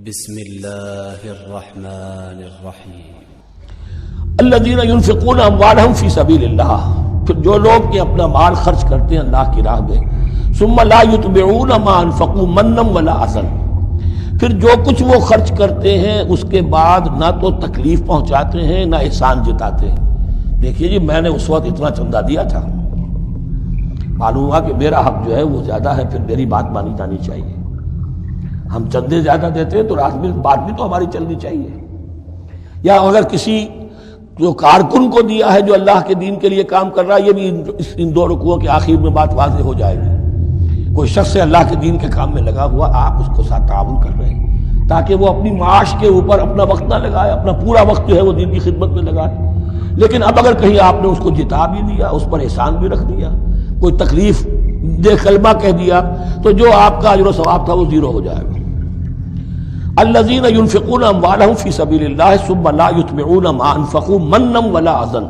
بسم اللہ الرحمن الرحیم الذین ينفقون اموالهم فی سبیل اللہ، پھر جو لوگ کہ اپنا مال خرچ کرتے ہیں اللہ کی راہ میں، ثم لا يتبعون ما انفقوا منا ولا اذى، پھر جو کچھ وہ خرچ کرتے ہیں اس کے بعد نہ تو تکلیف پہنچاتے ہیں نہ احسان جتاتے ہیں۔ دیکھیے جی، میں نے اس وقت اتنا چندہ دیا تھا، معلوم ہوا کہ میرا حق جو ہے وہ زیادہ ہے، پھر میری بات مانی جانی چاہیے۔ ہم چندے زیادہ دیتے ہیں تو بات بھی تو ہماری چلنی چاہیے۔ یا اگر کسی جو کارکن کو دیا ہے جو اللہ کے دین کے لیے کام کر رہا ہے، یہ بھی ان دو رکوعوں کے آخر میں بات واضح ہو جائے گی۔ کوئی شخص اللہ کے دین کے کام میں لگا ہوا، آپ اس کو ساتھ تعاون کر رہے ہیں تاکہ وہ اپنی معاش کے اوپر اپنا وقت نہ لگائے، اپنا پورا وقت جو ہے وہ دین کی خدمت میں لگائے۔ لیکن اب اگر کہیں آپ نے اس کو جتا بھی دیا، اس پر احسان بھی رکھ دیا، کوئی تکلیف دے کلمہ کہہ دیا، تو جو آپ کا اجر و ثواب تھا وہ زیرو ہو جائے گا۔ الذین ينفقون اموالهم فی سبیل اللہ ثم لا یتبعون ما انفقوا منا ولا اذى،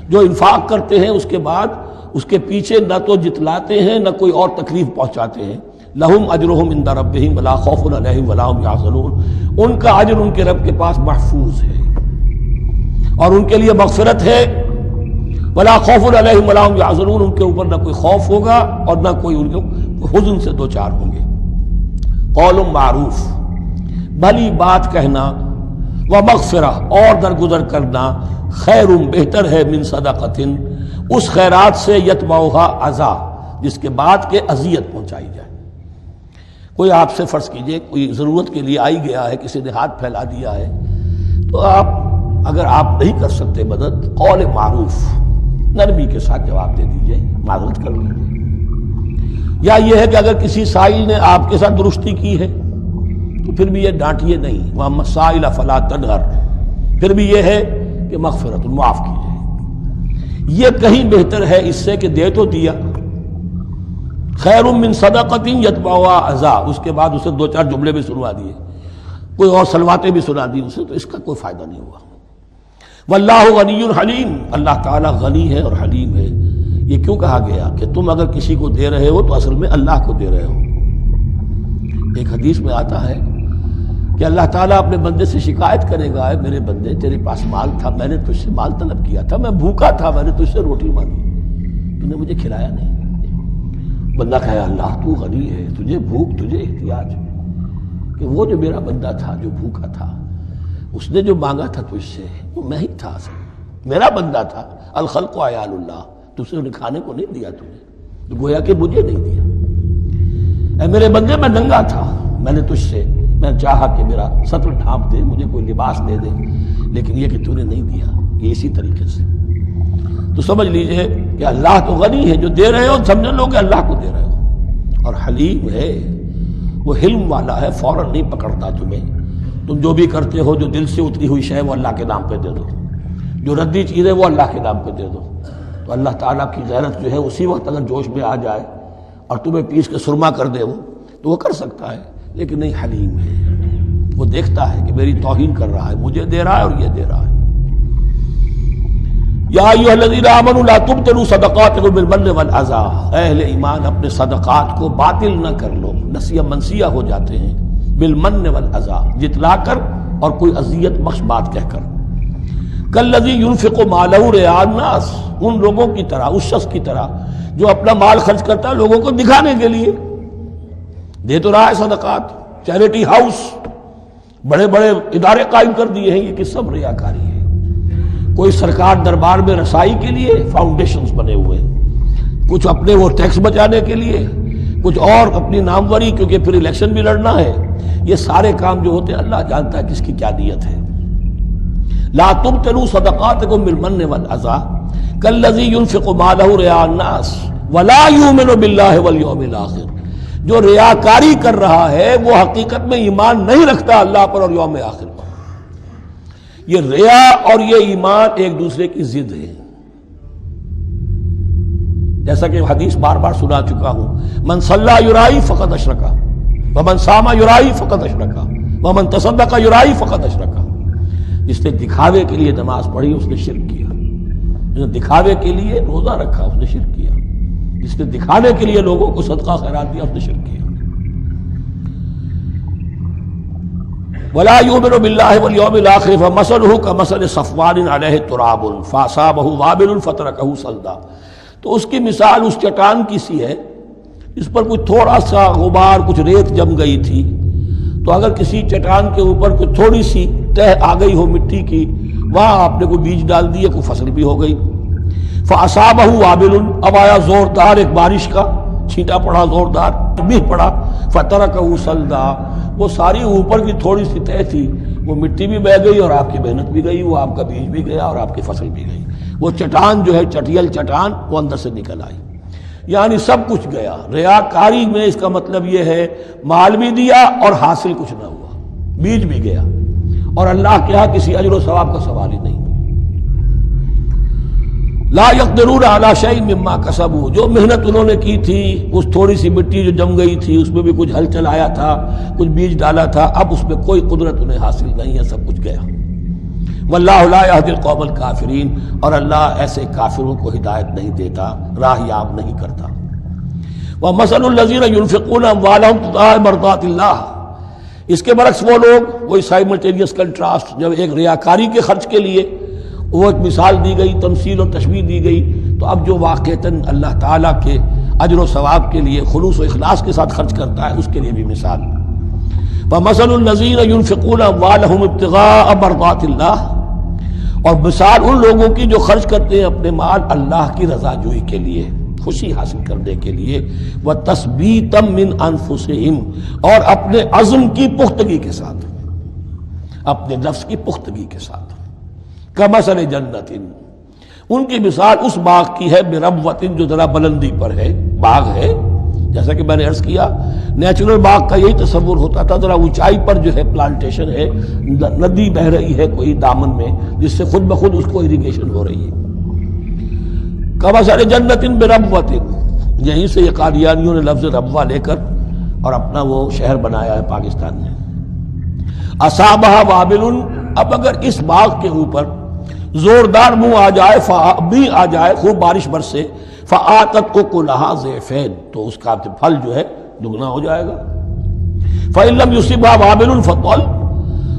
جو انفاق کرتے ہیں اس کے بعد اس کے پیچھے نہ تو جتلاتے ہیں نہ کوئی اور تکلیف پہنچاتے ہیں۔ لہم اجرہم عند ربہم ولا خوف علیہم ولا هم یحزنون، ان کا اجر ان کے رب کے پاس محفوظ ہے اور ان کے لیے مغفرت ہے۔ ولا خوف علیہم ولا هم یحزنون، ان کے اوپر نہ کوئی خوف ہوگا اور نہ کوئی ان کو حزن سے دوچار ہوں گے۔ قول معروف، بھلی بات کہنا، ومغفرہ اور درگزر کرنا، خیر بہتر ہے من صدقۃ، اس خیرات سے یتبعھا اذی، جس کے بعد کے اذیت پہنچائی جائے۔ کوئی آپ سے فرض کیجئے کوئی ضرورت کے لیے آئی گیا ہے، کسی نے ہاتھ پھیلا دیا ہے، تو آپ اگر آپ نہیں کر سکتے مدد، قول معروف، نرمی کے ساتھ جواب دے دیجئے، معذرت کر لیجئے۔ یا یہ ہے کہ اگر کسی سائل نے آپ کے ساتھ درستی کی ہے تو پھر بھی یہ ڈانٹیے نہیں، وَأَمَّا السَّائِلَ فَلَا تَنْهَرْ، پھر بھی یہ ہے کہ مغفرت، معاف کیجئے۔ یہ کہیں بہتر ہے اس سے کہ دے تو دیا، خیر من صدقۃ یتبعھا اذی، اس کے بعد اسے دو چار جملے بھی سنوا دیے، کوئی اور سلواتیں بھی سنا دی اسے، تو اس کا کوئی فائدہ نہیں ہوا۔ واللہ غنی حلیم، اللہ تعالیٰ غنی ہے اور حلیم ہے۔ یہ کیوں کہا گیا کہ تم اگر کسی کو دے رہے ہو تو اصل میں اللہ کو دے رہے ہو۔ ایک حدیث میں آتا ہے کہ اللہ تعالیٰ اپنے بندے سے شکایت کرے گا، اے میرے بندے، تیرے پاس مال تھا، میں نے تجھ سے مال طلب کیا تھا، میں بھوکا تھا، میں نے تجھ سے روٹی مانگی، تو نے مجھے کھلایا نہیں۔ بندہ کہے اللہ تو غنی ہے، تجھے بھوک، تجھے احتیاج، کہ وہ جو میرا بندہ تھا جو بھوکا تھا، اس نے جو مانگا تھا تجھ سے وہ میں ہی تھا، اصل میرا بندہ تھا۔ الخلق عیال اللہ، تجھ سے انہیں کھانے کو نہیں دیا تمہیں، تو گویا کہ مجھے نہیں دیا۔ اے میرے بندے، میں ننگا تھا، میں نے تجھ سے میں چاہا کہ میرا سطر ڈھانپ دے، مجھے کوئی لباس دے دے، لیکن یہ کہ تو نے نہیں دیا۔ یہ اسی طریقے سے تو سمجھ لیجئے کہ اللہ تو غنی ہے، جو دے رہے ہو سمجھ لو کہ اللہ کو دے رہے ہو، اور حلیم ہے، وہ حلم والا ہے، فوراً نہیں پکڑتا تمہیں۔ تم جو بھی کرتے ہو، جو دل سے اتری ہوئی شے وہ اللہ کے نام پہ دے دو، جو ردی چیزیں وہ اللہ کے نام پہ دے دو، تو اللہ تعالیٰ کی غیرت جو ہے اسی وقت اگر جوش میں آ جائے اور تمہیں پیس کے سرما کر دے وہ، تو وہ کر سکتا ہے، لیکن نہیں، حلیم ہے، وہ دیکھتا ہے کہ میری توہین کر رہا ہے، مجھے دے رہا ہے اور یہ دے رہا ہے۔ یا ایھا الذین آمنوا لا تبطلوا صدقاتکم بالمن والاذی، اہل ایمان اپنے صدقات کو باطل نہ کر لو، نسیہ منسیہ ہو جاتے ہیں، بالمن والاذی، جتلا کر اور کوئی اذیت بخش بات کہہ کر۔ کالذی ينفق مالہ رئاء الناس، ان لوگوں کی طرح، اس شخص کی طرح جو اپنا مال خرچ کرتا ہے لوگوں کو دکھانے کے لیے، دے تو رہا ہے صدقات، چیریٹی ہاؤس، بڑے بڑے ادارے قائم کر دیے ہیں، یہ کہ سب ریاکاری ہے۔ کوئی سرکار دربار میں رسائی کے لیے فاؤنڈیشنز بنے ہوئے، کچھ اپنے وہ ٹیکس بچانے کے لیے، کچھ اور اپنی ناموری، کیونکہ پھر الیکشن بھی لڑنا ہے۔ یہ سارے کام جو ہوتے ہیں اللہ جانتا ہے کس کی کیا نیت ہے۔ لا تبطلوا صدقاتکم بالمن والاذی کالذی ينفق مالہ رئاء الناس ولا یؤمن باللہ والیوم الآخر، جو ریاکاری کر رہا ہے وہ حقیقت میں ایمان نہیں رکھتا اللہ پر اور یوم آخر پر۔ یہ ریا اور یہ ایمان ایک دوسرے کی ضد ہے، جیسا کہ حدیث بار بار سنا چکا ہوں، من صلی یرائی فقد اشرک، ومن صام یرائی فقد اشرک، ومن تصدق یرائی فقد اشرک۔ جس نے دکھاوے کے لیے نماز پڑھی اس نے شرک کیا، جس نے دکھاوے کے لیے روزہ رکھا اس نے شرک کیا، جس نے دکھانے کے لیے لوگوں کو صدقہ خیرات دیا اس نے شرک کیا۔ ولا یؤمن باللہ والیوم الآخر فمثلہ کمثل صفوان علیہ تراب فاصابہ وابل فترکہ صلدا. تو اس کی مثال اس چٹان کی سی ہے اس پر کوئی تھوڑا سا غبار کچھ ریت جم گئی تھی، تو اگر کسی چٹان کے اوپر کوئی تھوڑی سی تہ آ گئی ہو مٹی کی، وہاں آپ نے کوئی بیج ڈال دیے، کوئی فصل بھی ہو گئی. فاصابہ وابل، اب آیا زوردار ایک بارش کا چھینٹا پڑا، زوردار بھی پڑا، فترکہ صلدا، وہ ساری اوپر کی تھوڑی سی تہ تھی، وہ مٹی بھی بہہ گئی اور آپ کی محنت بھی گئی، وہ آپ کا بیج بھی گیا اور آپ کی فصل بھی گئی. وہ چٹان جو ہے چٹیل چٹان وہ اندر سے نکل آئی، یعنی سب کچھ گیا. ریاکاری میں اس کا مطلب یہ ہے مال بھی دیا اور حاصل کچھ نہ ہوا، بیج بھی گیا، اور اللہ کے ہاں کسی اجر و ثواب کا سوال ہی نہیں. لا یقدرون علی شیء مما کسبوا، جو محنت انہوں نے کی تھی، اس تھوڑی سی مٹی جو جم گئی تھی اس میں بھی کچھ ہل چلایا تھا، کچھ بیج ڈالا تھا، اب اس میں کوئی قدرت انہیں حاصل نہیں ہے، سب کچھ گیا. واللہ لا یہدی القوم الکافرین، اور اللہ ایسے کافروں کو ہدایت نہیں دیتا، راہ یاب نہیں کرتا. ومثل الذین ينفقون اموالهم ابتغاء مرضات اللہ، اس کے برعکس وہ لوگ، وہی سائملٹینیس کنٹراسٹ، جب ایک ریاکاری کے خرچ کے لیے وہ ایک مثال دی گئی، تمثیل اور تشبیہ دی گئی، تو اب جو واقعتاً اللہ تعالیٰ کے اجر و ثواب کے لیے خلوص و اخلاص کے ساتھ خرچ کرتا ہے اس کے لیے بھی مثال. ومثل الذین ينفقون اموالهم ابتغاء مرضات اللہ، اور مثال ان لوگوں کی جو خرچ کرتے ہیں اپنے مال اللہ کی رضا جوئی کے لیے، خوشی حاصل کرنے کے لیے، وَتَثْبِيتًا مِّنْ أَنفُسِهِمْ، اور اپنے عزم کی پختگی کے ساتھ، اپنے نفس کی پختگی کے ساتھ. کمثل جنت، ان کی مثال اس باغ کی ہے، بربوۃ، جو ذرا بلندی پر ہے، باغ ہے. جیسا کہ میں نے عرض کیا نیچرل باغ کا یہی تصور ہوتا تھا، ذرا اونچائی پر جو ہے پلانٹیشن ہے، ندی بہ رہی ہے کوئی دامن میں جس سے خود بخود اس کو اریگیشن ہو رہی ہے. کمثل جنت بربوۃ، یہیں سے یہ قادیانیوں نے لفظ ربوہ لے کر اور اپنا وہ شہر بنایا ہے پاکستان میں. اصابہ وابل، اب اگر اس باغ کے اوپر زوردار منہ آ جائے، بھی آ جائے، خوب بارش برسے، فآتت اکلھا ضعفین، تو اس کا پھل جو ہے دگنا ہو جائے گا. فإن لم يصبها وابل فطل،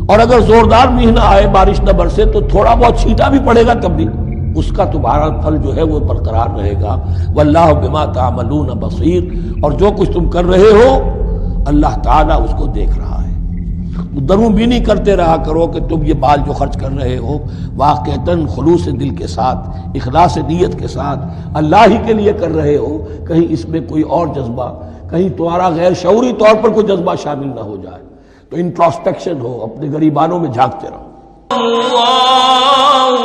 اور اگر زوردار میںہ نہ آئے، بارش نہ برسے، تو تھوڑا بہت چھینٹا بھی پڑے گا تب بھی اس کا تمہارا پھل جو ہے وہ برقرار رہے گا. واللہ بما تعملون بصیر، اور جو کچھ تم کر رہے ہو اللہ تعالیٰ اس کو دیکھ رہا ہے. دروں بینی کرتے رہا کرو کہ تم یہ مال جو خرچ کر رہے ہو واقعتاً خلوص دل کے ساتھ، اخلاص نیت کے ساتھ اللہ ہی کے لیے کر رہے ہو، کہیں اس میں کوئی اور جذبہ، کہیں تمہارا غیر شعوری طور پر کوئی جذبہ شامل نہ ہو جائے. تو انٹروسپیکشن ہو، اپنے غریبانوں میں جھانکتے رہو. اللہ